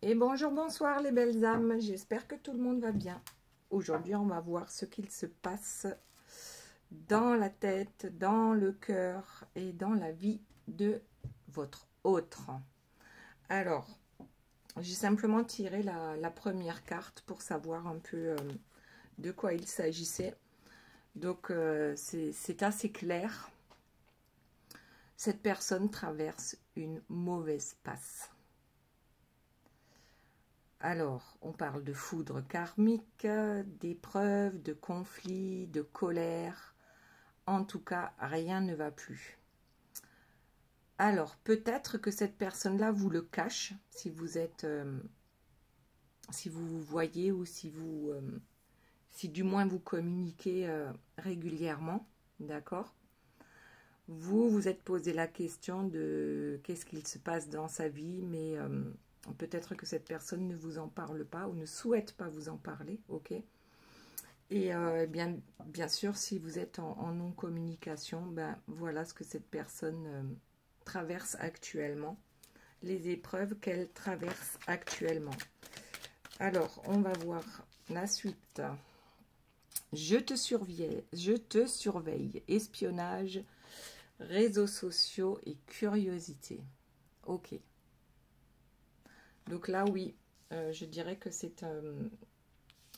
Et bonjour, bonsoir les belles âmes, j'espère que tout le monde va bien. Aujourd'hui, on va voir ce qu'il se passe dans la tête, dans le cœur et dans la vie de votre autre. Alors, j'ai simplement tiré la première carte pour savoir un peu de quoi il s'agissait. Donc, c'est assez clair. Cette personne traverse une mauvaise passe. Alors, on parle de foudre karmique, d'épreuves, de conflits, de colère. En tout cas, rien ne va plus. Alors, peut-être que cette personne-là vous le cache, si vous êtes, si vous vous voyez ou si vous, si du moins vous communiquez régulièrement, d'accord? Vous êtes posé la question de qu'est-ce qu'il se passe dans sa vie, mais peut-être que cette personne ne vous en parle pas ou ne souhaite pas vous en parler, ok? Et bien sûr, si vous êtes en non-communication, ben voilà ce que cette personne traverse actuellement, les épreuves qu'elle traverse actuellement. Alors, on va voir la suite. Je te surveille, espionnage, réseaux sociaux et curiosité. Ok. Donc là, oui, je dirais que c'est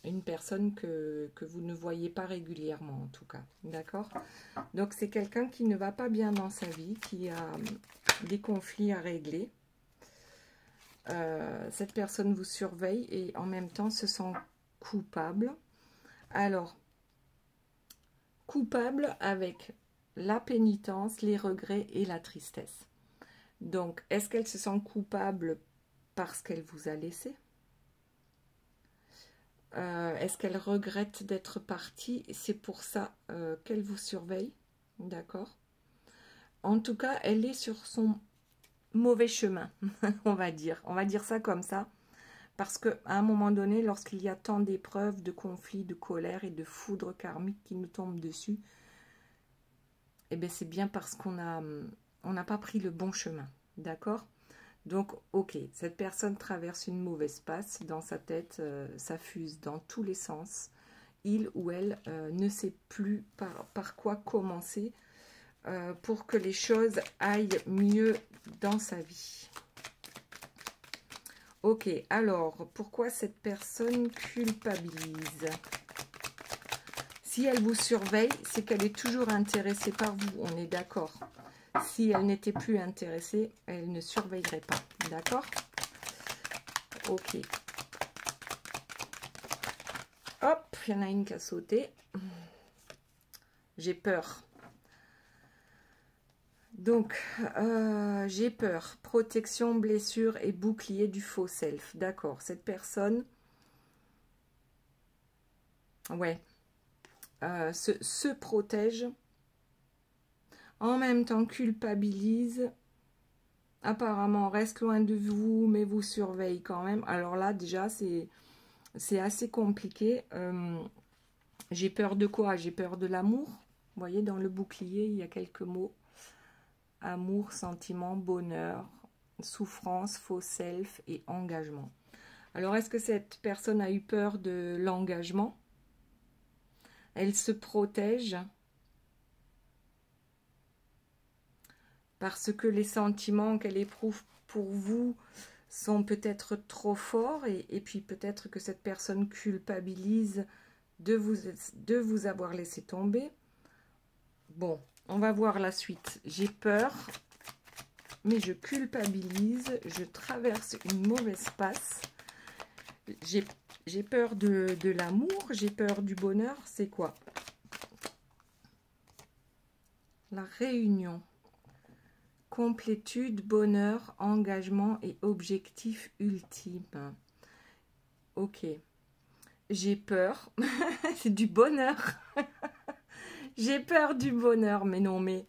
une personne que vous ne voyez pas régulièrement, en tout cas. D'accord? Donc, c'est quelqu'un qui ne va pas bien dans sa vie, qui a des conflits à régler. Cette personne vous surveille et en même temps se sent coupable. Alors, coupable avec la pénitence, les regrets et la tristesse. Donc, est-ce qu'elle se sent coupable parce qu'elle vous a laissé? Est-ce qu'elle regrette d'être partie? C'est pour ça qu'elle vous surveille, d'accord? En tout cas, elle est sur son mauvais chemin, on va dire. On va dire ça comme ça. Parce qu'à un moment donné, lorsqu'il y a tant d'épreuves, de conflits, de colère et de foudre karmique qui nous tombent dessus, eh bien c'est bien parce qu'on n'a pas pris le bon chemin, d'accord? Donc, ok, cette personne traverse une mauvaise passe dans sa tête, ça fuse dans tous les sens. Il ou elle ne sait plus par quoi commencer pour que les choses aillent mieux dans sa vie. Ok, alors, pourquoi cette personne culpabilise? Si elle vous surveille, c'est qu'elle est toujours intéressée par vous, on est d'accord. Si elle n'était plus intéressée, elle ne surveillerait pas. D'accord? Ok. Hop, il y en a une qui a sauté. J'ai peur. Donc, j'ai peur. Protection, blessure et bouclier du faux self. D'accord. Cette personne, ouais, se protège. En même temps, culpabilise. Apparemment, reste loin de vous, mais vous surveille quand même. Alors là, déjà, c'est assez compliqué. J'ai peur de quoi? J'ai peur de l'amour. Vous voyez, dans le bouclier, il y a quelques mots. Amour, sentiment, bonheur, souffrance, faux self et engagement. Alors, est-ce que cette personne a eu peur de l'engagement? Elle se protège parce que les sentiments qu'elle éprouve pour vous sont peut-être trop forts et puis peut-être que cette personne culpabilise de vous avoir laissé tomber. Bon, on va voir la suite. J'ai peur, mais je culpabilise, je traverse une mauvaise passe. J'ai peur de l'amour, j'ai peur du bonheur, c'est quoi? La réunion. Complétude, bonheur, engagement et objectif ultime. Ok. J'ai peur. C'est du bonheur. J'ai peur du bonheur, mais non, mais...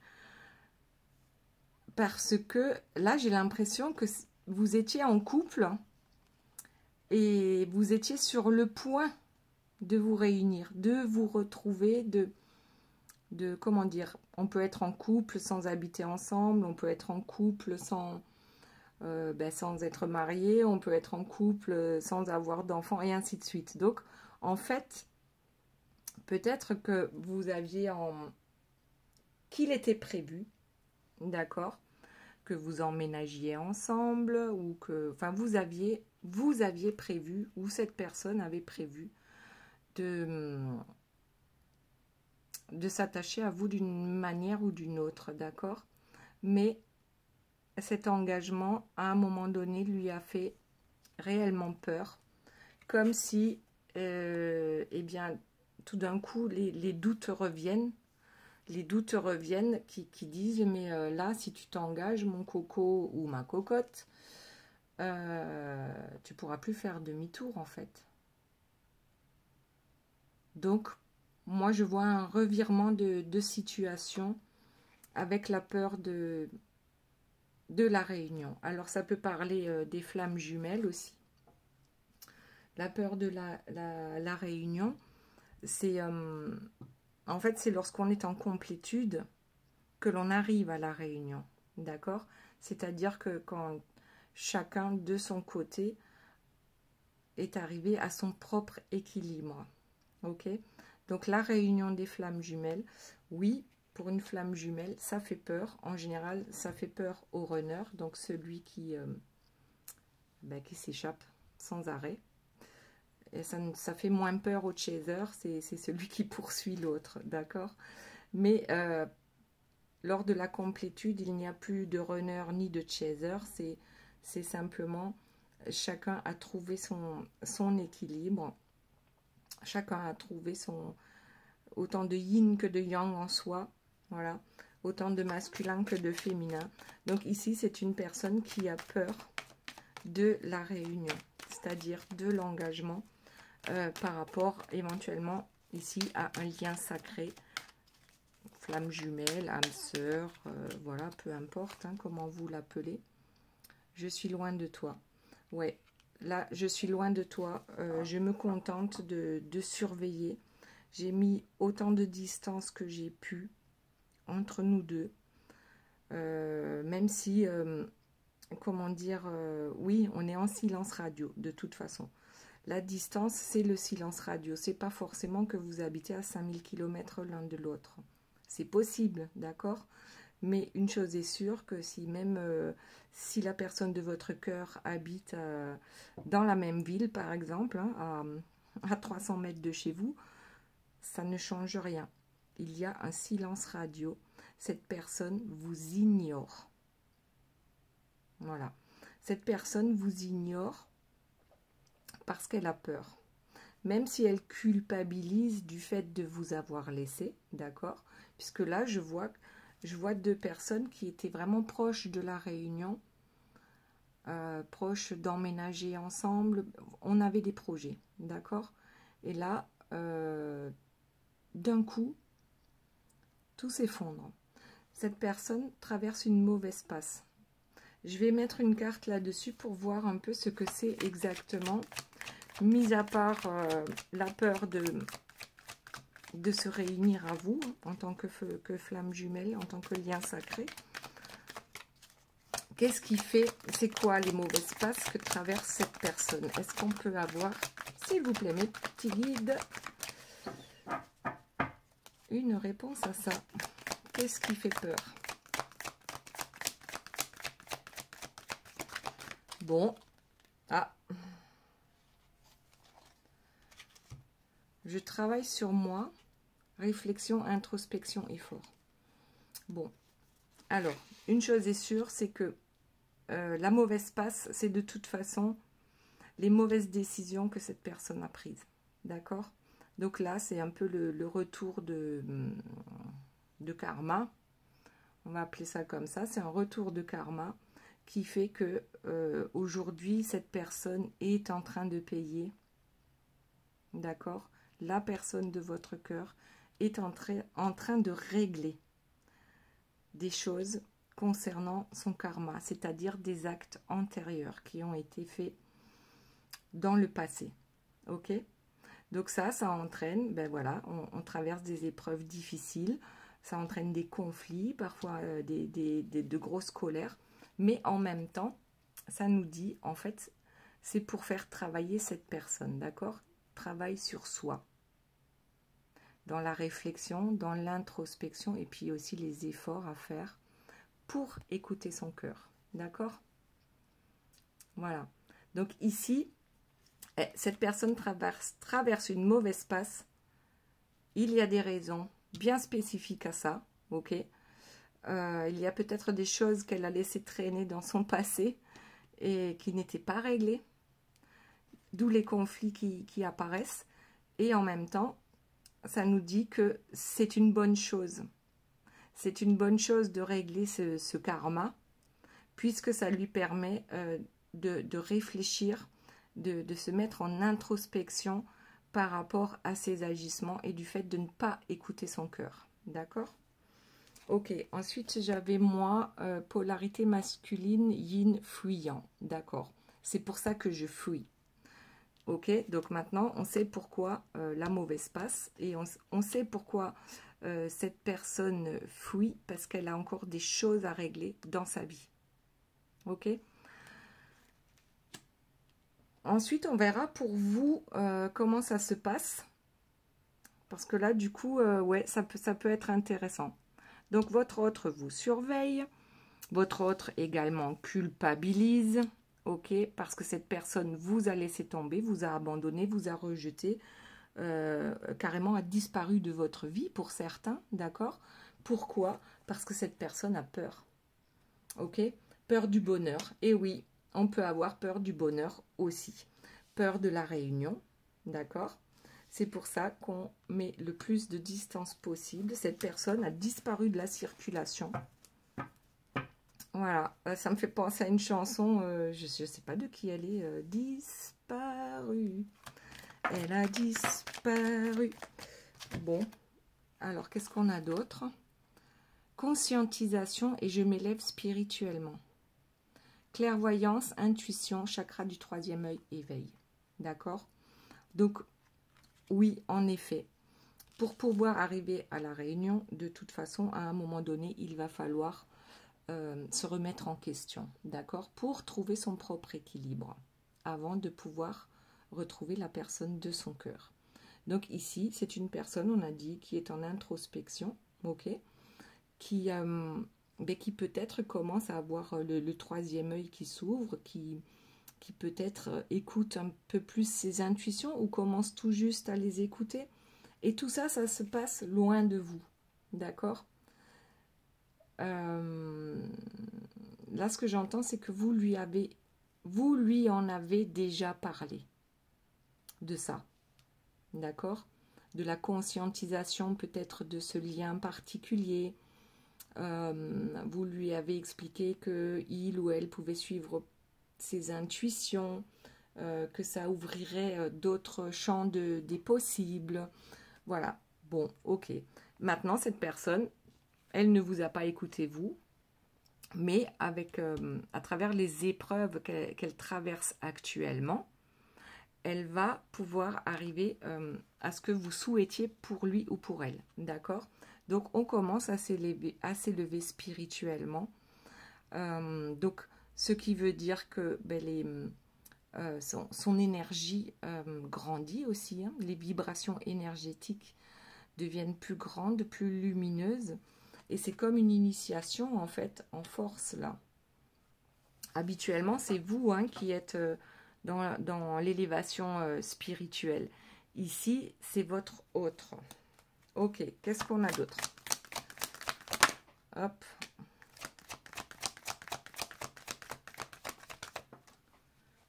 Parce que là, j'ai l'impression que vous étiez en couple et vous étiez sur le point de vous réunir, de vous retrouver, comment dire, on peut être en couple sans habiter ensemble, on peut être en couple sans sans être marié, on peut être en couple sans avoir d'enfants et ainsi de suite. Donc, en fait, peut-être que vous aviez qu'il était prévu, d'accord, que vous emménagiez ensemble ou que, enfin, vous aviez prévu ou cette personne avait prévu de s'attacher à vous d'une manière ou d'une autre, d'accord, mais cet engagement, à un moment donné, lui a fait réellement peur, comme si, eh bien, tout d'un coup, les doutes reviennent, qui disent, mais là, si tu t'engages, mon coco ou ma cocotte, tu pourras plus faire demi-tour, en fait. Donc, moi, je vois un revirement de situation avec la peur de la réunion. Alors, ça peut parler des flammes jumelles aussi. La peur de la réunion, c'est en fait, c'est lorsqu'on est en complétude que l'on arrive à la réunion, d'accord? C'est-à-dire que quand chacun de son côté est arrivé à son propre équilibre, ok? Donc la réunion des flammes jumelles, oui, pour une flamme jumelle, ça fait peur. En général, ça fait peur au runner, donc celui qui s'échappe sans arrêt. Et ça fait moins peur au chaser, c'est celui qui poursuit l'autre, d'accord? Mais lors de la complétude, il n'y a plus de runner ni de chaser, c'est simplement chacun a trouvé son équilibre, chacun a trouvé autant de yin que de yang en soi, voilà, autant de masculin que de féminin. Donc ici, c'est une personne qui a peur de la réunion, c'est-à-dire de l'engagement par rapport éventuellement ici à un lien sacré, flamme jumelle, âme sœur, voilà, peu importe hein, comment vous l'appelez. Je suis loin de toi. Ouais, là, je suis loin de toi. Je me contente de surveiller. J'ai mis autant de distance que j'ai pu entre nous deux. Même si, comment dire, oui, on est en silence radio, de toute façon. La distance, c'est le silence radio. C'est pas forcément que vous habitez à 5000 km l'un de l'autre. C'est possible, d'accord? Mais une chose est sûre, que si même si la personne de votre cœur habite dans la même ville, par exemple, hein, à 300 mètres de chez vous, ça ne change rien. Il y a un silence radio. Cette personne vous ignore. Voilà. Cette personne vous ignore parce qu'elle a peur. Même si elle culpabilise du fait de vous avoir laissé, d'accord? Puisque là, je vois deux personnes qui étaient vraiment proches de la réunion, proches d'emménager ensemble. On avait des projets, d'accord? Et là, d'un coup, tout s'effondre. Cette personne traverse une mauvaise passe. Je vais mettre une carte là-dessus pour voir un peu ce que c'est exactement, mis à part la peur de se réunir à vous, en tant que flamme jumelle, en tant que lien sacré. Qu'est-ce qui fait, c'est quoi les mauvaises passes que traverse cette personne? Est-ce qu'on peut avoir, s'il vous plaît, mes petits guides, une réponse à ça? Qu'est-ce qui fait peur? Bon, ah, je travaille sur moi, réflexion, introspection, effort. Bon, alors, une chose est sûre, c'est que la mauvaise passe, c'est de toute façon les mauvaises décisions que cette personne a prises, d'accord? Donc là, c'est un peu le retour de karma, on va appeler ça comme ça, c'est un retour de karma qui fait que aujourd'hui, cette personne est en train de payer, d'accord? La personne de votre cœur est en train de régler des choses concernant son karma, c'est-à-dire des actes antérieurs qui ont été faits dans le passé, ok? Donc ça entraîne, ben voilà, on traverse des épreuves difficiles, ça entraîne des conflits, parfois de grosses colères, mais en même temps, ça nous dit, en fait, c'est pour faire travailler cette personne, d'accord? Travail sur soi. Dans la réflexion, dans l'introspection, et puis aussi les efforts à faire pour écouter son cœur, d'accord? Voilà. Donc ici, cette personne traverse une mauvaise passe. Il y a des raisons bien spécifiques à ça, ok? Il y a peut-être des choses qu'elle a laissées traîner dans son passé et qui n'étaient pas réglées, d'où les conflits qui apparaissent. Et en même temps, ça nous dit que c'est une bonne chose. C'est une bonne chose de régler ce karma, puisque ça lui permet de réfléchir, de se mettre en introspection par rapport à ses agissements et du fait de ne pas écouter son cœur. D'accord? Ok, ensuite j'avais moi, polarité masculine, yin, fuyant. D'accord, c'est pour ça que je fuis. Ok, donc maintenant on sait pourquoi la mauvaise passe et on sait pourquoi cette personne fuit, parce qu'elle a encore des choses à régler dans sa vie. Ok. Ensuite, on verra pour vous comment ça se passe. Parce que là, du coup, ouais, ça peut être intéressant. Donc, votre autre vous surveille. Votre autre également culpabilise. Ok, parce que cette personne vous a laissé tomber, vous a abandonné, vous a rejeté. Carrément a disparu de votre vie pour certains. D'accord? Pourquoi? Parce que cette personne a peur. Ok? Peur du bonheur. Et oui, on peut avoir peur du bonheur aussi. Peur de la réunion, d'accord? C'est pour ça qu'on met le plus de distance possible. Cette personne a disparu de la circulation. Voilà, ça me fait penser à une chanson, je ne sais pas de qui elle est, disparue. Elle a disparu. Bon, alors qu'est-ce qu'on a d'autre? Conscientisation et je m'élève spirituellement. Clairvoyance, intuition, chakra du troisième œil, éveil. D'accord? Donc, oui, en effet, pour pouvoir arriver à la réunion, de toute façon, à un moment donné, il va falloir se remettre en question. D'accord? Pour trouver son propre équilibre, avant de pouvoir retrouver la personne de son cœur. Donc ici, c'est une personne, on a dit, qui est en introspection, ok? Qui peut-être commence à avoir le troisième œil qui s'ouvre, qui peut-être écoute un peu plus ses intuitions ou commence tout juste à les écouter. Et tout ça, ça se passe loin de vous. D'accord? Là, ce que j'entends, c'est que vous lui en avez déjà parlé de ça. D'accord? De la conscientisation peut-être de ce lien particulier. Vous lui avez expliqué qu'il ou elle pouvait suivre ses intuitions, que ça ouvrirait d'autres champs des possibles. Voilà, bon, ok. Maintenant, cette personne, elle ne vous a pas écouté, vous, mais à travers les épreuves qu'elle traverse actuellement, elle va pouvoir arriver à ce que vous souhaitiez pour lui ou pour elle. D'accord? Donc, on commence à s'élever spirituellement. Donc, ce qui veut dire que son énergie grandit aussi. Hein. Les vibrations énergétiques deviennent plus grandes, plus lumineuses. Et c'est comme une initiation, en fait, en force, là. Habituellement, c'est vous qui êtes dans l'élévation spirituelle. Ici, c'est votre autre. Ok, qu'est-ce qu'on a d'autre? Hop.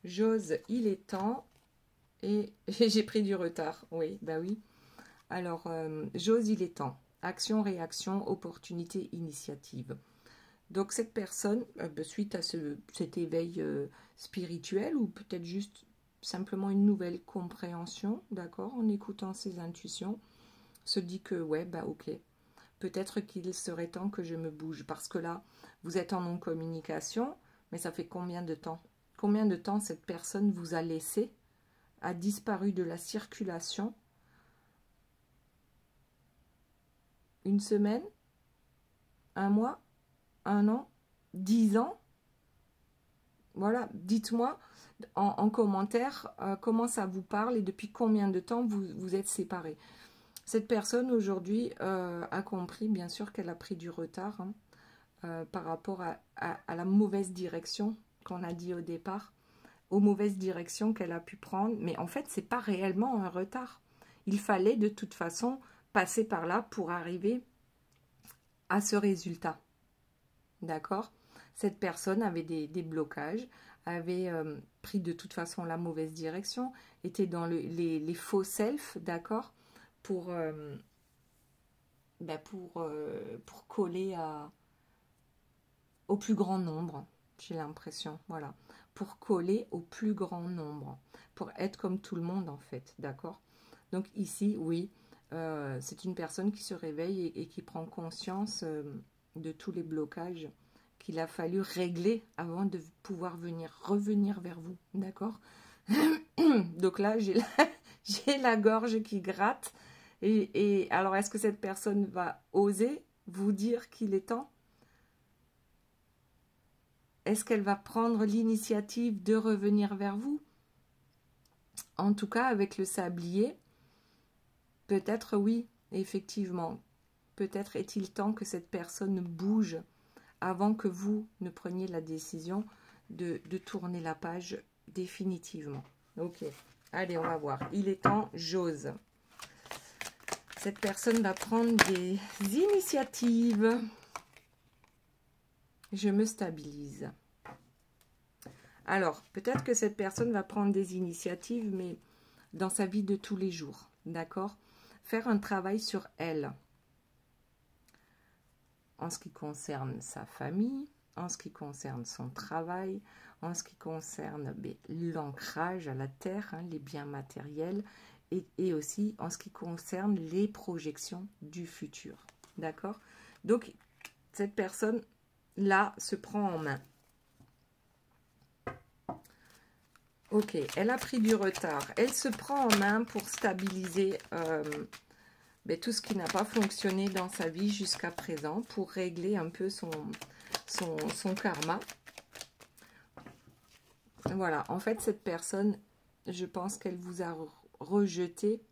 J'ose, il est temps. Et j'ai pris du retard. Oui, bah oui. Alors, j'ose, il est temps. Action, réaction, opportunité, initiative. Donc, cette personne, suite à cet éveil spirituel, ou peut-être juste simplement une nouvelle compréhension, d'accord, en écoutant ses intuitions, se dit que, ouais, bah ok, peut-être qu'il serait temps que je me bouge. Parce que là, vous êtes en non-communication, mais ça fait combien de temps? Combien de temps cette personne vous a laissé, a disparu de la circulation? Une semaine? Un mois? Un an? 10 ans? voilà, dites-moi en commentaire comment ça vous parle et depuis combien de temps vous êtes séparés. Cette personne aujourd'hui a compris, bien sûr, qu'elle a pris du retard par rapport à la mauvaise direction qu'on a dit au départ, aux mauvaises directions qu'elle a pu prendre. Mais en fait, c'est pas réellement un retard. Il fallait de toute façon passer par là pour arriver à ce résultat. D'accord? Cette personne avait des blocages, avait pris de toute façon la mauvaise direction, était dans les faux self, d'accord? Pour coller au plus grand nombre, j'ai l'impression, voilà. Pour coller au plus grand nombre, pour être comme tout le monde en fait, d'accord? Donc ici, oui, c'est une personne qui se réveille et qui prend conscience de tous les blocages qu'il a fallu régler avant de pouvoir revenir vers vous, d'accord? Donc là, j'ai la gorge qui gratte. Et alors, est-ce que cette personne va oser vous dire qu'il est temps? Est-ce qu'elle va prendre l'initiative de revenir vers vous? En tout cas, avec le sablier, peut-être oui, effectivement. Peut-être est-il temps que cette personne bouge avant que vous ne preniez la décision de tourner la page définitivement. Ok, allez, on va voir. Il est temps, j'ose. Cette personne va prendre des initiatives. Je me stabilise. Alors, peut-être que cette personne va prendre des initiatives, mais dans sa vie de tous les jours, d'accord? Faire un travail sur elle. En ce qui concerne sa famille, en ce qui concerne son travail, en ce qui concerne l'ancrage à la terre, hein, les biens matériels, et aussi en ce qui concerne les projections du futur. D'accord? Donc, cette personne-là se prend en main. Ok, elle a pris du retard. Elle se prend en main pour stabiliser tout ce qui n'a pas fonctionné dans sa vie jusqu'à présent, pour régler un peu son karma. Voilà, en fait, cette personne, je pense qu'elle vous a rejeté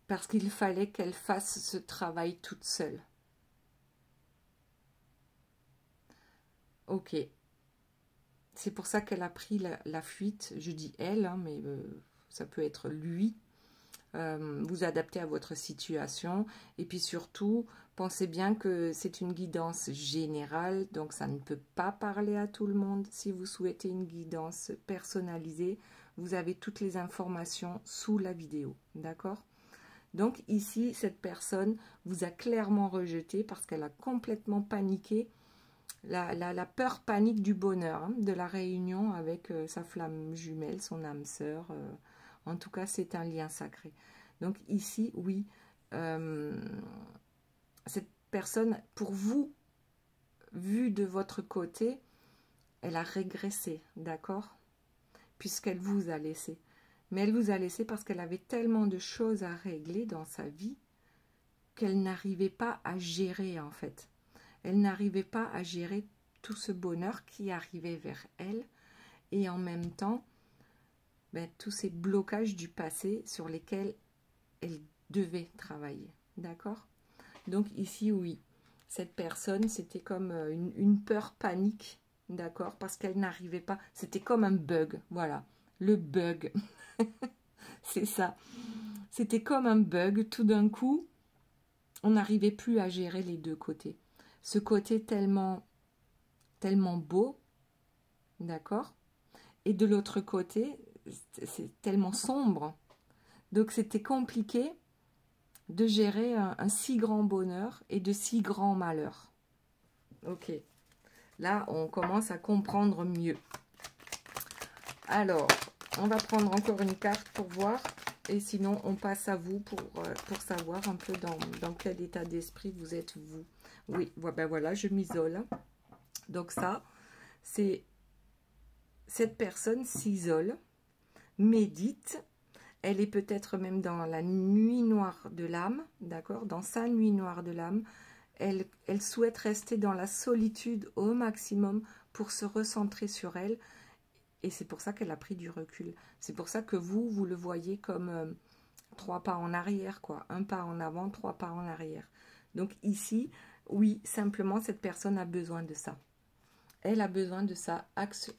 parce qu'il fallait qu'elle fasse ce travail toute seule. Ok. C'est pour ça qu'elle a pris la fuite. Je dis elle, hein, mais ça peut être lui. Vous adaptez à votre situation. Et puis surtout, pensez bien que c'est une guidance générale. Donc ça ne peut pas parler à tout le monde. Si vous souhaitez une guidance personnalisée, vous avez toutes les informations sous la vidéo. D'accord? Donc ici, cette personne vous a clairement rejeté parce qu'elle a complètement paniqué. La peur panique du bonheur, hein, de la réunion avec sa flamme jumelle, son âme sœur. En tout cas, c'est un lien sacré. Donc ici, oui, cette personne, pour vous, vue de votre côté, elle a régressé, d'accord? Puisqu'elle vous a laissé. Mais elle vous a laissé parce qu'elle avait tellement de choses à régler dans sa vie qu'elle n'arrivait pas à gérer, en fait. Elle n'arrivait pas à gérer tout ce bonheur qui arrivait vers elle et en même temps tous ces blocages du passé sur lesquels elle devait travailler. D'accord? Donc ici, oui, cette personne, c'était comme une peur panique, d'accord? Parce qu'elle n'arrivait pas, c'était comme un bug, voilà, le bug, c'est ça. C'était comme un bug, tout d'un coup, on n'arrivait plus à gérer les deux côtés. Ce côté tellement beau, d'accord? Et de l'autre côté, c'est tellement sombre. Donc c'était compliqué de gérer un si grand bonheur et de si grands malheurs. Ok, là on commence à comprendre mieux. Alors, on va prendre encore une carte pour voir. Et sinon, on passe à vous pour savoir un peu dans quel état d'esprit vous êtes vous. Oui, ben voilà, je m'isole. Donc ça, c'est cette personne s'isole, médite. Elle est peut-être même dans la nuit noire de l'âme, d'accord? Dans sa nuit noire de l'âme. Elle souhaite rester dans la solitude au maximum pour se recentrer sur elle. Et c'est pour ça qu'elle a pris du recul. C'est pour ça que vous le voyez comme 3 pas en arrière, quoi. 1 pas en avant, 3 pas en arrière. Donc ici, oui, simplement, cette personne a besoin de ça. Elle a besoin de ça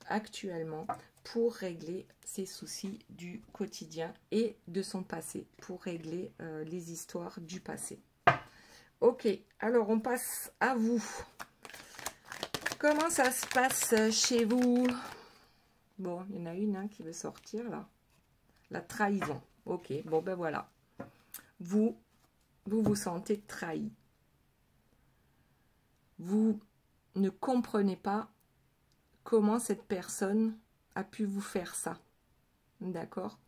actuellement pour régler ses soucis du quotidien et de son passé, pour régler les histoires du passé. Ok, alors on passe à vous. Comment ça se passe chez vous? Bon, il y en a une qui veut sortir là. La trahison. Ok, bon ben voilà. Vous vous sentez trahi. Vous ne comprenez pas comment cette personne a pu vous faire ça. D'accord?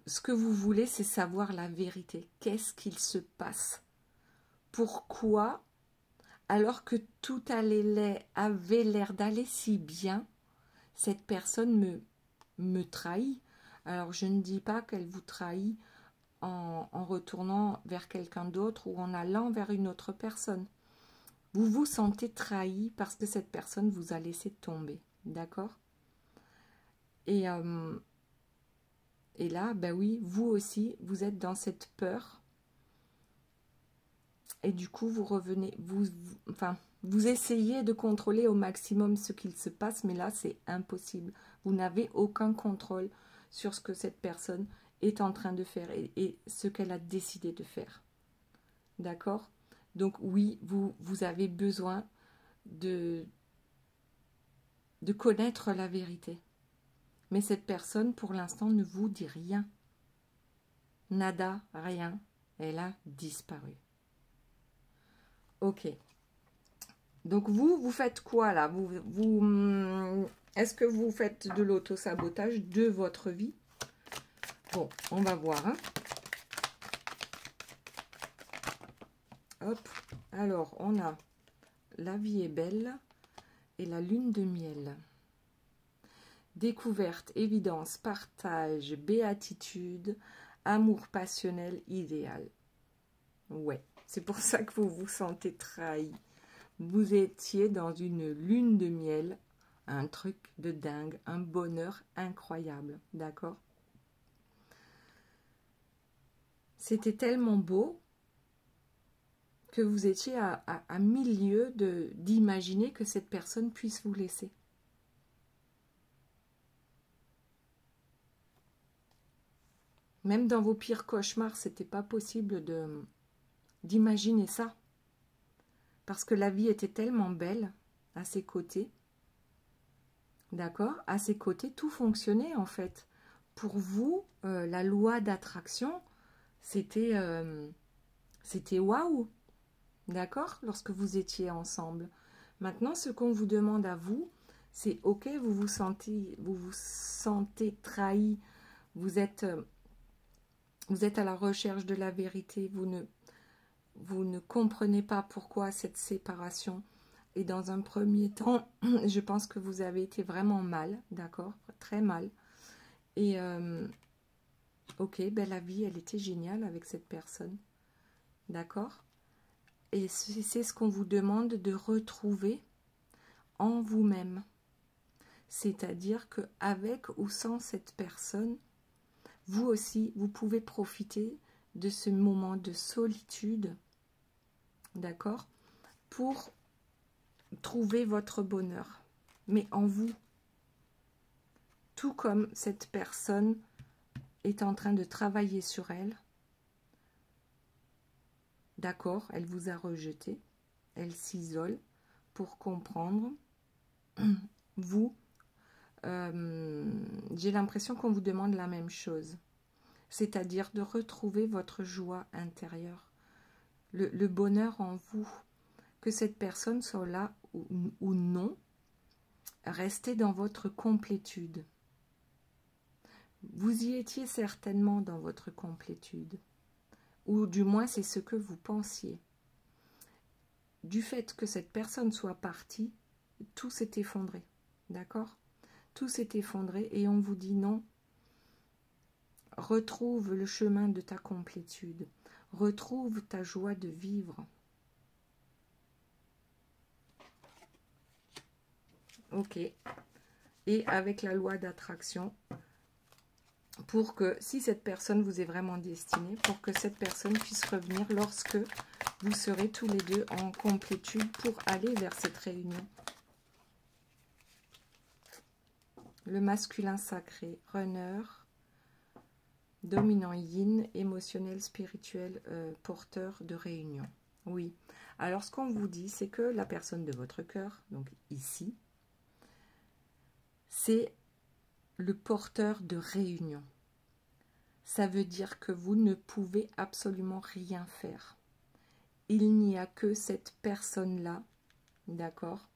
Ce que vous voulez, c'est savoir la vérité. Qu'est-ce qu'il se passe? Pourquoi, alors que tout avait l'air d'aller si bien, cette personne me trahit? Alors, je ne dis pas qu'elle vous trahit en retournant vers quelqu'un d'autre ou en allant vers une autre personne. Vous vous sentez trahi parce que cette personne vous a laissé tomber. D'accord? Et là, ben oui, vous aussi, vous êtes dans cette peur. Et du coup, vous revenez, vous essayez de contrôler au maximum ce qu'il se passe, mais là, c'est impossible. Vous n'avez aucun contrôle sur ce que cette personne est en train de faire et ce qu'elle a décidé de faire. D'accord? Donc oui, vous avez besoin de connaître la vérité. Mais cette personne, pour l'instant, ne vous dit rien. Nada, rien. Elle a disparu. Ok. Donc vous faites quoi là? Est-ce que vous faites de l'auto-sabotage de votre vie? Bon, on va voir. Hein. Hop. Alors, on a la vie est belle et la lune de miel. Découverte, évidence, partage, béatitude, amour passionnel, idéal. Ouais, c'est pour ça que vous vous sentez trahi. Vous étiez dans une lune de miel, un truc de dingue, un bonheur incroyable, d'accord? C'était tellement beau que vous étiez à 1000 lieues d'imaginer que cette personne puisse vous laisser. Même dans vos pires cauchemars, c'était pas possible d'imaginer ça. Parce que la vie était tellement belle à ses côtés. D'accord? À ses côtés, tout fonctionnait en fait. Pour vous, la loi d'attraction, c'était waouh. D'accord? Lorsque vous étiez ensemble. Maintenant, ce qu'on vous demande à vous, c'est ok, vous vous sentez trahi, vous êtes à la recherche de la vérité, vous ne comprenez pas pourquoi cette séparation. Et dans un premier temps, je pense que vous avez été vraiment mal, d'accord? Très mal. Et ok, ben la vie, elle était géniale avec cette personne. D'accord? Et c'est ce qu'on vous demande de retrouver en vous-même. C'est-à-dire qu'avec ou sans cette personne, vous aussi, vous pouvez profiter de ce moment de solitude, d'accord, pour trouver votre bonheur, mais en vous. Tout comme cette personne est en train de travailler sur elle, d'accord, elle vous a rejeté, elle s'isole pour comprendre. Vous, j'ai l'impression qu'on vous demande la même chose, c'est-à-dire de retrouver votre joie intérieure, le bonheur en vous, que cette personne soit là ou non, restez dans votre complétude. Vous y étiez certainement dans votre complétude, ou du moins c'est ce que vous pensiez. Du fait que cette personne soit partie, tout s'est effondré, d'accord? Tout s'est effondré et on vous dit non. Retrouve le chemin de ta complétude, retrouve ta joie de vivre. Ok. Et avec la loi d'attraction, pour que, si cette personne vous est vraiment destinée, pour que cette personne puisse revenir lorsque vous serez tous les deux en complétude pour aller vers cette réunion. Le masculin sacré, runner, dominant yin, émotionnel, spirituel, porteur de réunion. Oui. Alors, ce qu'on vous dit, c'est que la personne de votre cœur, donc ici, c'est le porteur de réunion. Ça veut dire que vous ne pouvez absolument rien faire. Il n'y a que cette personne-là, d'accord,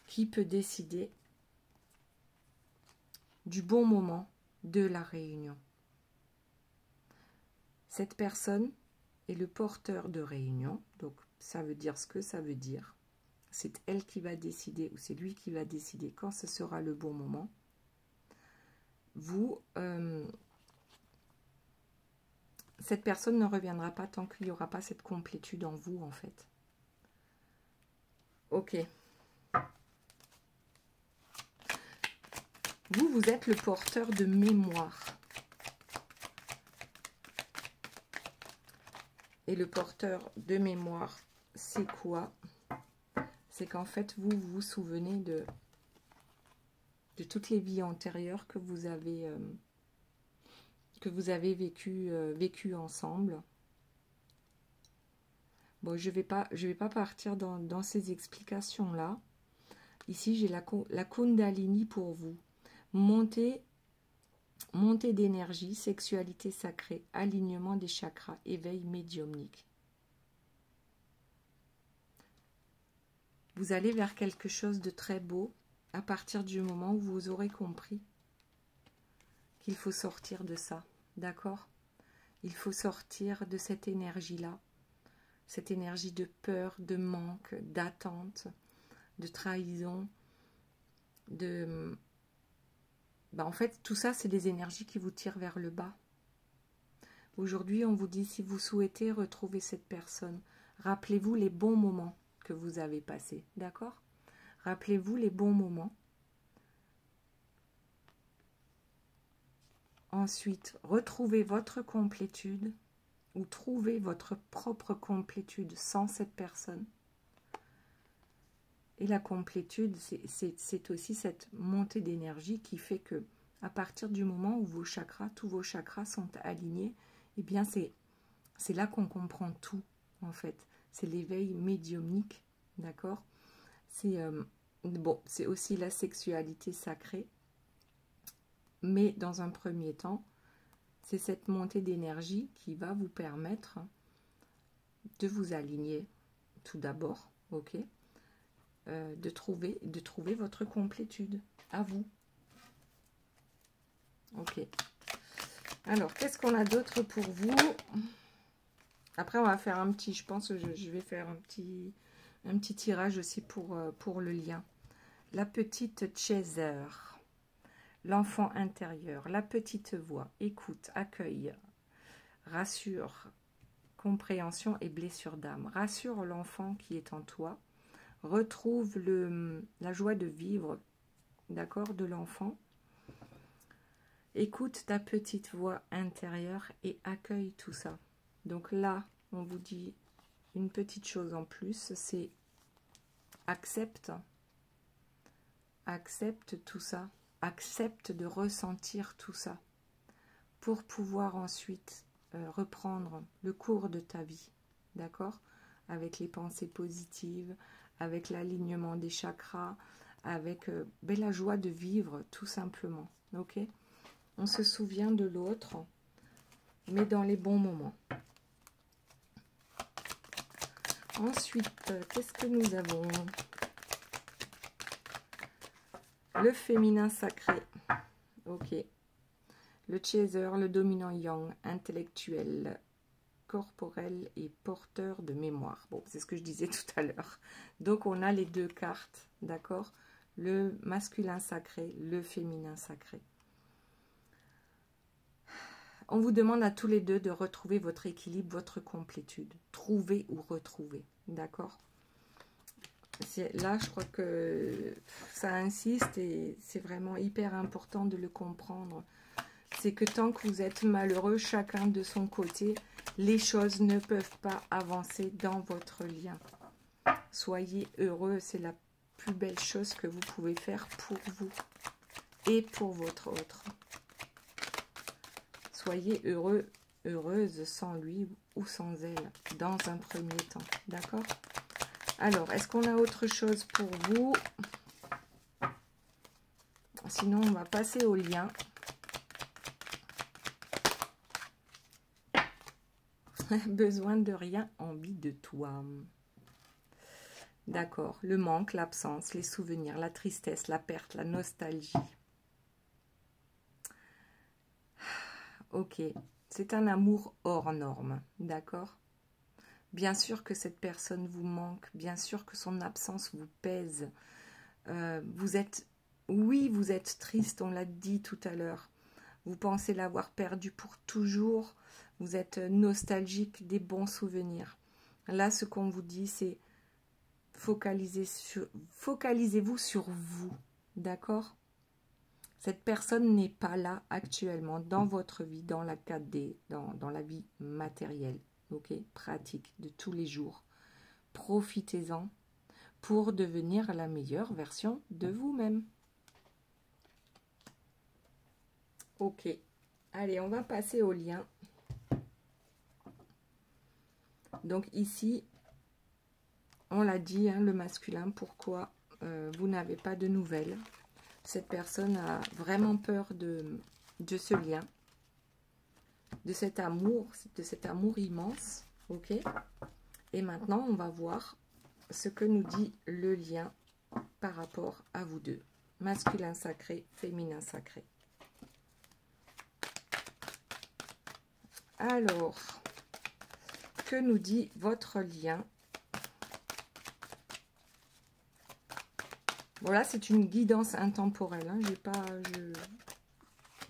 qui peut décider du bon moment de la réunion. Cette personne est le porteur de réunion, donc ça veut dire ce que ça veut dire. C'est elle qui va décider, ou c'est lui qui va décider quand ce sera le bon moment. Vous, cette personne ne reviendra pas tant qu'il n'y aura pas cette complétude en vous, en fait. Ok. Vous, vous êtes le porteur de mémoire. Et le porteur de mémoire, c'est quoi? C'est qu'en fait, vous vous souvenez de toutes les vies antérieures que vous avez vécues ensemble. Bon, je vais pas partir dans ces explications-là. Ici, j'ai la Kundalini pour vous. Montée d'énergie, sexualité sacrée, alignement des chakras, éveil médiumnique. Vous allez vers quelque chose de très beau à partir du moment où vous aurez compris qu'il faut sortir de ça, d'accord? Il faut sortir de cette énergie-là, cette énergie de peur, de manque, d'attente, de trahison, en fait, tout ça, c'est des énergies qui vous tirent vers le bas. Aujourd'hui, on vous dit, si vous souhaitez retrouver cette personne, rappelez-vous les bons moments que vous avez passés, d'accord? Rappelez-vous les bons moments. Ensuite, retrouvez votre complétude ou trouvez votre propre complétude sans cette personne. Et la complétude, c'est aussi cette montée d'énergie qui fait que, à partir du moment où vos chakras, tous vos chakras sont alignés, eh bien c'est là qu'on comprend tout, en fait. C'est l'éveil médiumnique, d'accord? C'est c'est aussi la sexualité sacrée, mais dans un premier temps, c'est cette montée d'énergie qui va vous permettre de vous aligner tout d'abord, ok? De trouver votre complétude à vous. Ok. Alors, qu'est-ce qu'on a d'autre pour vous? Après, on va faire un petit, je pense que je vais faire un petit tirage aussi pour le lien. La petite chaser, l'enfant intérieur, la petite voix, écoute, accueille, rassure, compréhension et blessure d'âme. Rassure l'enfant qui est en toi. Retrouve la joie de vivre, d'accord, de l'enfant. Écoute ta petite voix intérieure et accueille tout ça. Donc là, on vous dit une petite chose en plus, c'est accepte tout ça, accepte de ressentir tout ça pour pouvoir ensuite reprendre le cours de ta vie, d'accord? Avec les pensées positives, avec l'alignement des chakras, avec la joie de vivre tout simplement, ok? On se souvient de l'autre, mais dans les bons moments. Ensuite, qu'est-ce que nous avons? Le féminin sacré, ok. Le chaser, le dominant yang, intellectuel, corporel et porteur de mémoire. Bon, c'est ce que je disais tout à l'heure. Donc, on a les deux cartes, d'accord? Le masculin sacré, le féminin sacré. On vous demande à tous les deux de retrouver votre équilibre, votre complétude. Trouver ou retrouver, d'accord? Là, je crois que ça insiste et c'est vraiment hyper important de le comprendre. C'est que tant que vous êtes malheureux, chacun de son côté, les choses ne peuvent pas avancer dans votre lien. Soyez heureux, c'est la plus belle chose que vous pouvez faire pour vous et pour votre autre. Soyez heureux, heureuse sans lui ou sans elle, dans un premier temps. D'accord? Alors, est-ce qu'on a autre chose pour vous? Sinon, on va passer au lien. Besoin de rien, envie de toi. D'accord. Le manque, l'absence, les souvenirs, la tristesse, la perte, la nostalgie. Ok. C'est un amour hors norme. D'accord? Bien sûr que cette personne vous manque. Bien sûr que son absence vous pèse. Vous êtes triste, on l'a dit tout à l'heure. Vous pensez l'avoir perdu pour toujours. Vous êtes nostalgique des bons souvenirs. Là, ce qu'on vous dit, c'est focalisez-vous sur vous. D'accord? Cette personne n'est pas là actuellement dans votre vie, dans la 4D, dans la vie matérielle, ok, pratique de tous les jours. Profitez-en pour devenir la meilleure version de vous-même. Ok, allez, on va passer au lien. Donc ici, on l'a dit, hein, le masculin, pourquoi vous n'avez pas de nouvelles. Cette personne a vraiment peur de ce lien, de cet amour immense. Ok. Et maintenant, on va voir ce que nous dit le lien par rapport à vous deux. Masculin sacré, féminin sacré. Alors, que nous dit votre lien? Voilà, c'est une guidance intemporelle. Hein.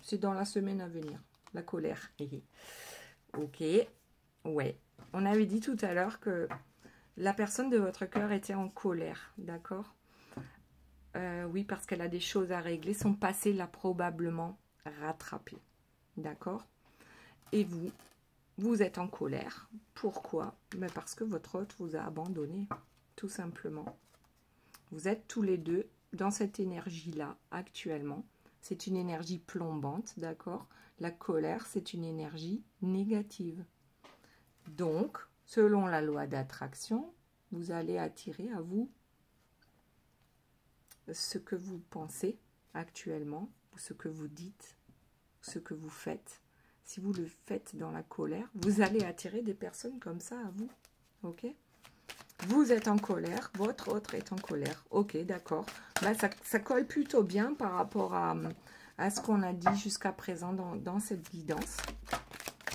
C'est dans la semaine à venir. La colère. Ok. Ouais. On avait dit tout à l'heure que la personne de votre cœur était en colère. D'accord? Oui, parce qu'elle a des choses à régler. Son passé l'a probablement rattrapé. D'accord? Et vous êtes en colère. Pourquoi? Mais parce que votre hôte vous a abandonné. Tout simplement. Vous êtes tous les deux dans cette énergie-là, actuellement. C'est une énergie plombante, d'accord? La colère, c'est une énergie négative. Donc, selon la loi d'attraction, vous allez attirer à vous ce que vous pensez actuellement, ou ce que vous dites, ce que vous faites. Si vous le faites dans la colère, vous allez attirer des personnes comme ça à vous, ok? Vous êtes en colère, votre autre est en colère. Ok, d'accord. Là, ça colle plutôt bien par rapport à ce qu'on a dit jusqu'à présent dans cette guidance.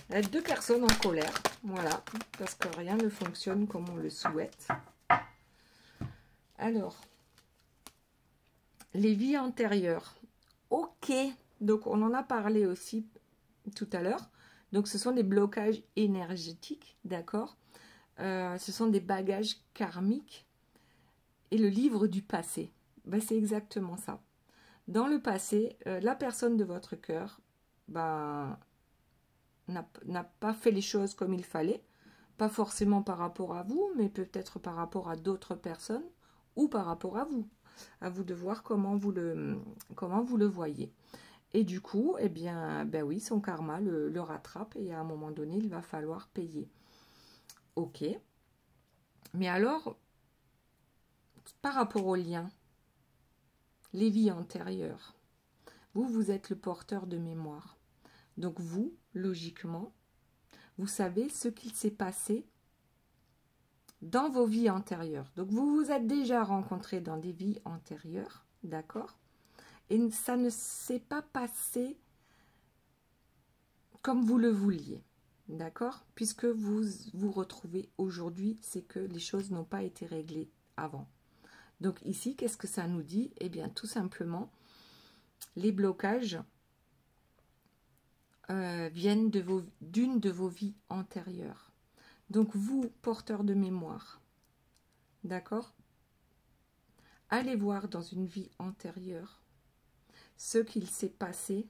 Il y a deux personnes en colère, voilà, parce que rien ne fonctionne comme on le souhaite. Alors, les vies antérieures. Ok, donc on en a parlé aussi tout à l'heure. Donc, ce sont des blocages énergétiques, d'accord? Ce sont des bagages karmiques et le livre du passé. Ben, c'est exactement ça. Dans le passé, la personne de votre cœur n'a pas fait les choses comme il fallait, pas forcément par rapport à vous, mais peut-être par rapport à d'autres personnes ou par rapport à vous. À vous de voir comment vous le voyez. Et du coup, eh bien, ben oui, son karma le rattrape et à un moment donné, il va falloir payer. Ok. Mais alors, par rapport au lien, les vies antérieures, vous êtes le porteur de mémoire. Donc vous, logiquement, vous savez ce qu'il s'est passé dans vos vies antérieures. Donc vous vous êtes déjà rencontrés dans des vies antérieures, d'accord? Et ça ne s'est pas passé comme vous le vouliez. D'accord? Puisque vous vous retrouvez aujourd'hui, c'est que les choses n'ont pas été réglées avant. Donc ici, qu'est-ce que ça nous dit? Eh bien, tout simplement, les blocages viennent d'une de vos vies antérieures. Donc vous, porteur de mémoire, d'accord? allez voir dans une vie antérieure ce qu'il s'est passé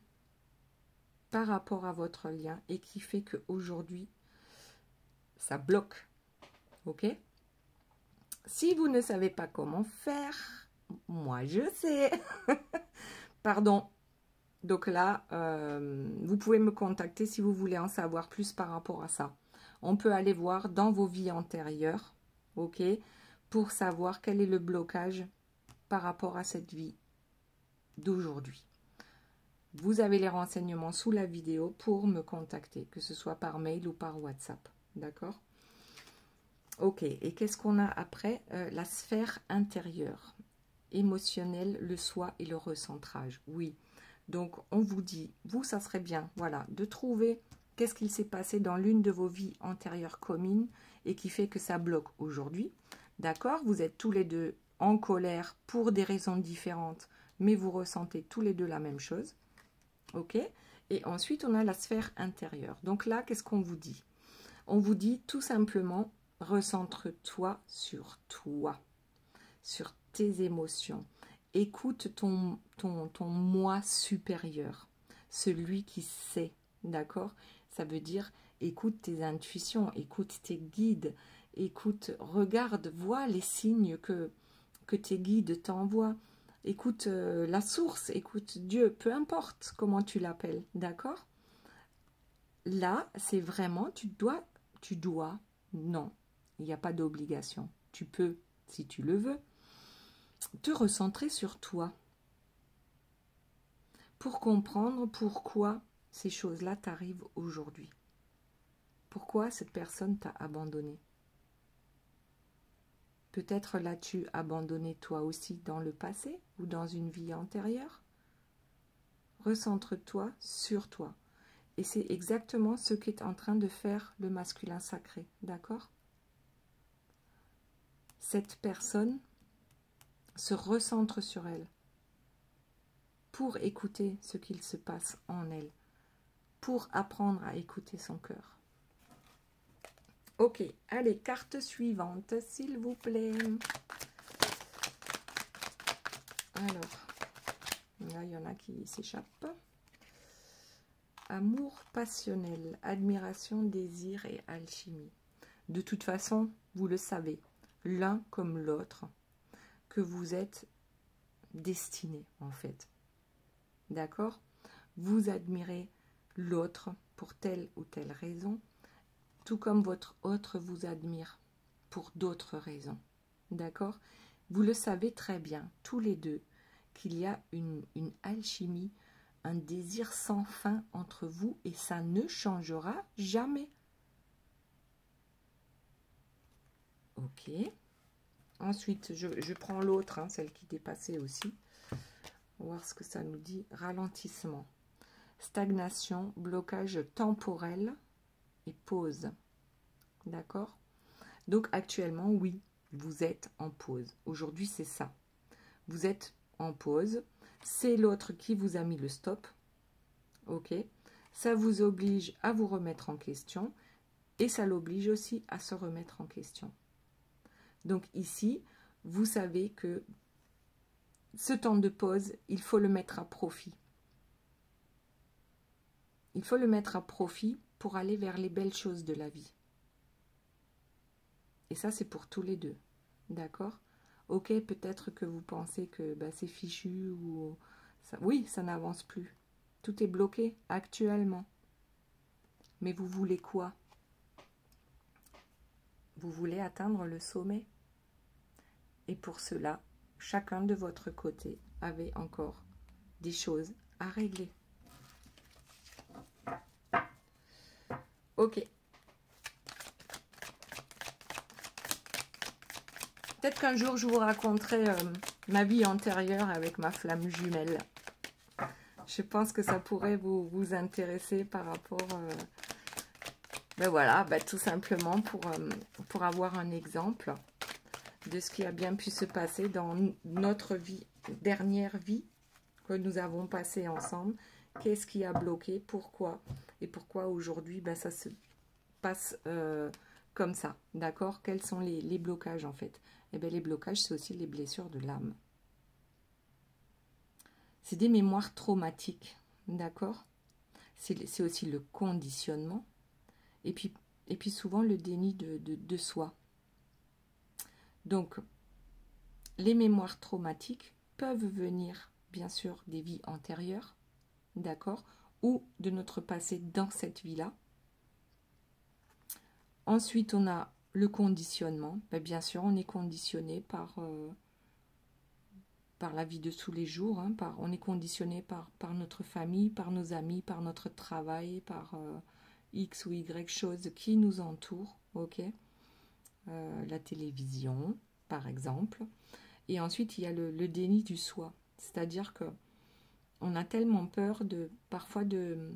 par rapport à votre lien et qui fait qu'aujourd'hui, ça bloque. Ok? Si vous ne savez pas comment faire, moi je sais. Pardon. Donc là, vous pouvez me contacter si vous voulez en savoir plus par rapport à ça. On peut aller voir dans vos vies antérieures, ok, pour savoir quel est le blocage par rapport à cette vie d'aujourd'hui. Vous avez les renseignements sous la vidéo pour me contacter, que ce soit par mail ou par WhatsApp. D'accord? Ok, et qu'est-ce qu'on a après? La sphère intérieure, émotionnelle, le soi et le recentrage. Oui, donc on vous dit, vous, ça serait bien, voilà, de trouver qu'est-ce qu'il s'est passé dans l'une de vos vies antérieures communes et qui fait que ça bloque aujourd'hui. D'accord? Vous êtes tous les deux en colère pour des raisons différentes, mais vous ressentez tous les deux la même chose. Ok? Et ensuite, on a la sphère intérieure. Donc là, qu'est-ce qu'on vous dit? On vous dit tout simplement, recentre-toi sur toi, sur tes émotions. Écoute ton moi supérieur, celui qui sait, d'accord? Ça veut dire, écoute tes intuitions, écoute tes guides, écoute, regarde, vois les signes que tes guides t'envoient. Écoute la source, écoute Dieu, peu importe comment tu l'appelles, d'accord? Là, c'est vraiment, tu dois, non, il n'y a pas d'obligation. Tu peux, si tu le veux, te recentrer sur toi pour comprendre pourquoi ces choses-là t'arrivent aujourd'hui. Pourquoi cette personne t'a abandonné. Peut-être l'as-tu abandonné toi aussi dans le passé ou dans une vie antérieure. Recentre-toi sur toi. Et c'est exactement ce qu'est en train de faire le masculin sacré, d'accord? Cette personne se recentre sur elle pour écouter ce qu'il se passe en elle, pour apprendre à écouter son cœur. Ok, allez, carte suivante, s'il vous plaît. Alors, là, il y en a qui s'échappent. Amour passionnel, admiration, désir et alchimie. De toute façon, vous le savez, l'un comme l'autre, que vous êtes destinés, en fait. D'accord? Vous admirez l'autre pour telle ou telle raison, tout comme votre autre vous admire pour d'autres raisons. D'accord? Vous le savez très bien, tous les deux, qu'il y a une alchimie, un désir sans fin entre vous et ça ne changera jamais. Ok. Ensuite, je prends l'autre, hein, celle qui dépassait aussi. On va voir ce que ça nous dit. Ralentissement, stagnation, blocage temporel et pause. D'accord? Donc actuellement, oui, vous êtes en pause. Aujourd'hui, c'est ça. Vous êtes en pause. C'est l'autre qui vous a mis le stop. Ok? Ça vous oblige à vous remettre en question et ça l'oblige aussi à se remettre en question. Donc ici, vous savez que ce temps de pause, il faut le mettre à profit. Il faut le mettre à profit pour aller vers les belles choses de la vie. Et ça, c'est pour tous les deux. D'accord? Ok, peut-être que vous pensez que bah, c'est fichu ou... Ça, oui, ça n'avance plus. Tout est bloqué actuellement. Mais vous voulez quoi? Vous voulez atteindre le sommet. Et pour cela, chacun de votre côté avait encore des choses à régler. Ok. Peut-être qu'un jour, je vous raconterai ma vie antérieure avec ma flamme jumelle. Je pense que ça pourrait vous intéresser par rapport... ben voilà, ben tout simplement pour avoir un exemple de ce qui a bien pu se passer dans notre vie, dernière vie que nous avons passée ensemble. Qu'est-ce qui a bloqué? Pourquoi? Et pourquoi aujourd'hui, ben ça se passe comme ça, d'accord? Quels sont les blocages en fait? Eh bien, les blocages, c'est aussi les blessures de l'âme, c'est des mémoires traumatiques, d'accord? C'est aussi le conditionnement. Et puis souvent le déni de soi. Donc, les mémoires traumatiques peuvent venir, bien sûr, des vies antérieures, d'accord? Ou de notre passé dans cette vie-là. Ensuite, on a le conditionnement. Ben, bien sûr, on est conditionné par la vie de tous les jours. Hein, on est conditionné par notre famille, par nos amis, par notre travail, par X ou Y choses qui nous entourent. Ok, la télévision, par exemple. Et ensuite, il y a le déni du soi. C'est-à-dire que on a tellement peur parfois de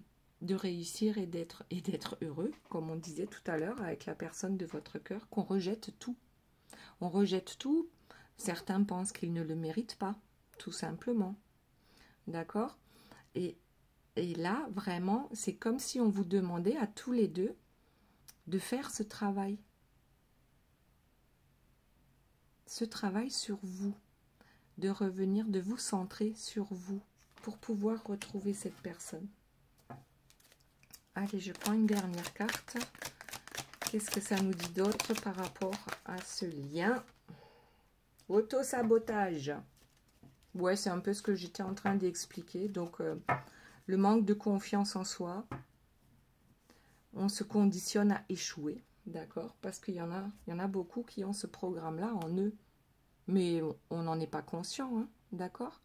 réussir et d'être heureux, comme on disait tout à l'heure avec la personne de votre cœur, qu'on rejette tout. On rejette tout. Certains pensent qu'ils ne le méritent pas, tout simplement. D'accord ? Et là, vraiment, c'est comme si on vous demandait à tous les deux de faire ce travail. Ce travail sur vous. De revenir, de vous centrer sur vous pour pouvoir retrouver cette personne. Allez, je prends une dernière carte. Qu'est-ce que ça nous dit d'autre par rapport à ce lien? Auto-sabotage. Ouais, c'est un peu ce que j'étais en train d'expliquer. Donc, le manque de confiance en soi. On se conditionne à échouer, d'accord? Parce qu'il y en a beaucoup qui ont ce programme-là en eux. Mais on n'en est pas conscient, hein, d'accord?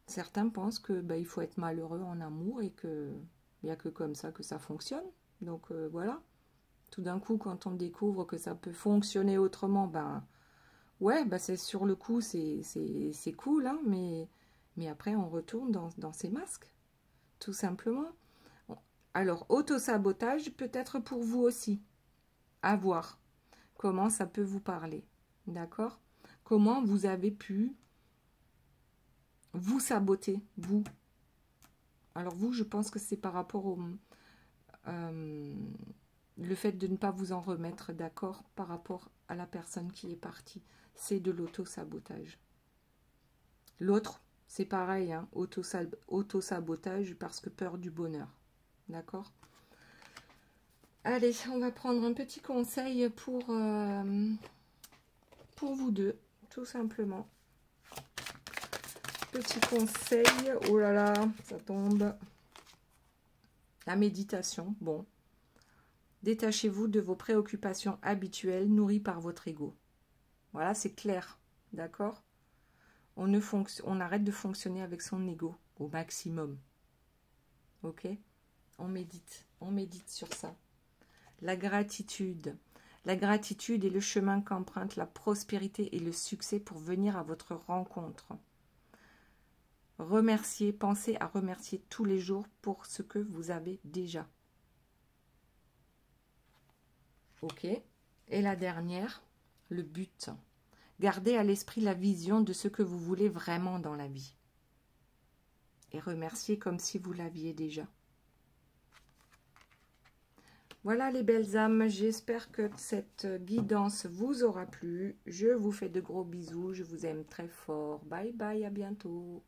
Certains pensent que il faut être malheureux en amour et que il n'y a que comme ça que ça fonctionne. Donc voilà. Tout d'un coup, quand on découvre que ça peut fonctionner autrement, ouais, c'est sur le coup, c'est cool, hein, mais après on retourne dans ces masques, tout simplement. Alors, auto-sabotage, peut-être pour vous aussi. À voir comment ça peut vous parler. D'accord? Comment vous avez pu vous saboter, vous. Alors vous, je pense que c'est par rapport au le fait de ne pas vous en remettre, d'accord, par rapport à la personne qui est partie. C'est de l'auto-sabotage. L'autre, c'est pareil, hein, auto-sabotage parce que peur du bonheur. D'accord? Allez, on va prendre un petit conseil pour vous deux, tout simplement. Petit conseil, oh là là, ça tombe. La méditation, bon. Détachez-vous de vos préoccupations habituelles nourries par votre ego. Voilà, c'est clair, d'accord? On arrête de fonctionner avec son ego au maximum. Ok? On médite sur ça. La gratitude. La gratitude est le chemin qu'emprunte la prospérité et le succès pour venir à votre rencontre. Remerciez, pensez à remercier tous les jours pour ce que vous avez déjà. Ok. Et la dernière, le but. Gardez à l'esprit la vision de ce que vous voulez vraiment dans la vie. Et remerciez comme si vous l'aviez déjà. Voilà les belles âmes, j'espère que cette guidance vous aura plu. Je vous fais de gros bisous, je vous aime très fort. Bye bye, à bientôt.